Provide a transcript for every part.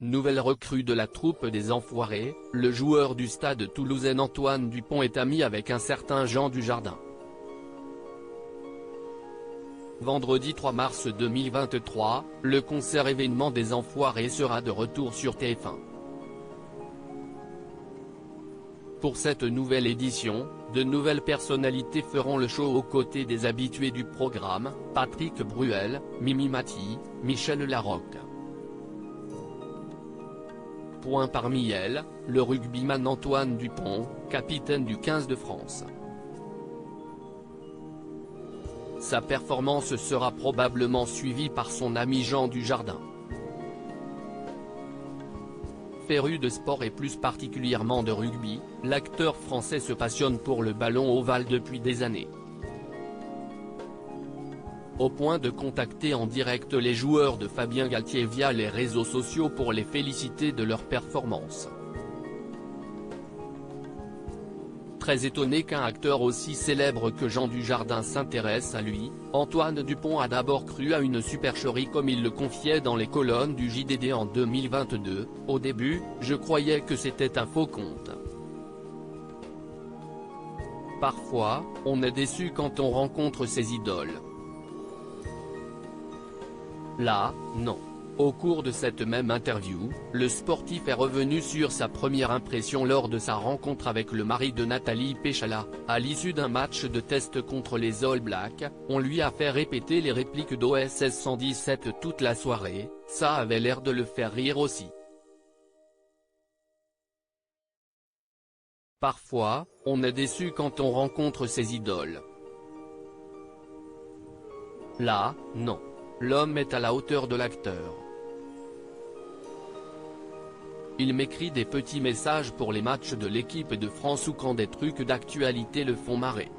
Nouvelle recrue de la troupe des Enfoirés, le joueur du Stade toulousain Antoine Dupont est ami avec un certain Jean Dujardin. Vendredi 3 mars 2023, le concert événement des Enfoirés sera de retour sur TF1. Pour cette nouvelle édition, de nouvelles personnalités feront le show aux côtés des habitués du programme, Patrick Bruel, Mimi Mati, Michel Larocque. Parmi elles, le rugbyman Antoine Dupont, capitaine du 15 de France. Sa performance sera probablement suivie par son ami Jean Dujardin. Féru de sport et plus particulièrement de rugby, l'acteur français se passionne pour le ballon ovale depuis des années. Au point de contacter en direct les joueurs de Fabien Galtier via les réseaux sociaux pour les féliciter de leur performance. Très étonné qu'un acteur aussi célèbre que Jean Dujardin s'intéresse à lui, Antoine Dupont a d'abord cru à une supercherie comme il le confiait dans les colonnes du JDD en 2022, « Au début, je croyais que c'était un faux compte. Parfois, on est déçu quand on rencontre ses idoles. Là, non. » Au cours de cette même interview, le sportif est revenu sur sa première impression lors de sa rencontre avec le mari de Nathalie Péchala. À l'issue d'un match de test contre les All Blacks, on lui a fait répéter les répliques d'OSS 117 toute la soirée, ça avait l'air de le faire rire aussi. Parfois, on est déçu quand on rencontre ses idoles. Là, non. L'homme est à la hauteur de l'acteur. Il m'écrit des petits messages pour les matchs de l'équipe de France ou quand des trucs d'actualité le font marrer.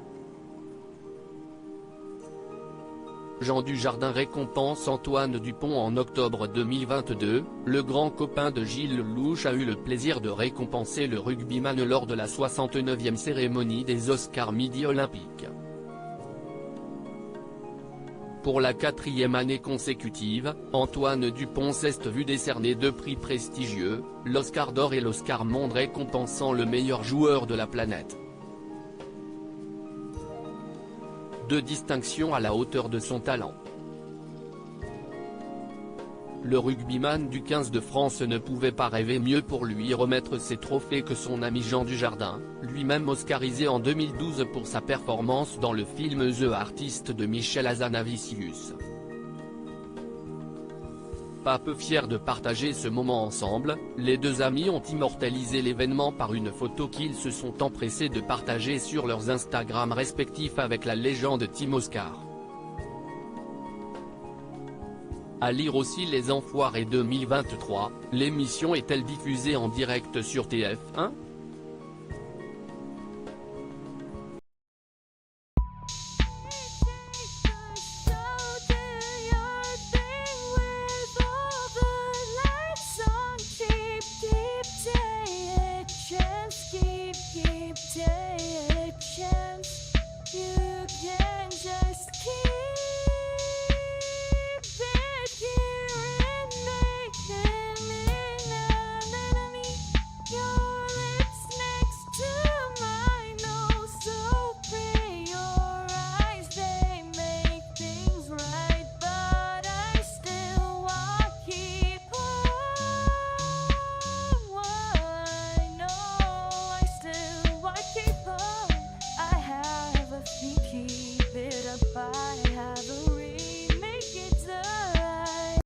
Jean Dujardin récompense Antoine Dupont en octobre 2022, le grand copain de Gilles Lelouch a eu le plaisir de récompenser le rugbyman lors de la 69e cérémonie des Oscars Midi Olympiques. Pour la 4e année consécutive, Antoine Dupont s'est vu décerner 2 prix prestigieux, l'Oscar d'or et l'Oscar Monde récompensant le meilleur joueur de la planète. 2 distinctions à la hauteur de son talent. Le rugbyman du 15 de France ne pouvait pas rêver mieux pour lui remettre ses trophées que son ami Jean Dujardin, lui-même oscarisé en 2012 pour sa performance dans le film The Artist de Michel Hazanavicius. Pas peu fiers de partager ce moment ensemble, les deux amis ont immortalisé l'événement par une photo qu'ils se sont empressés de partager sur leurs Instagram respectifs avec la légende Team Oscar. À lire aussi Les Enfoirés 2023, l'émission est-elle diffusée en direct sur TF1 ?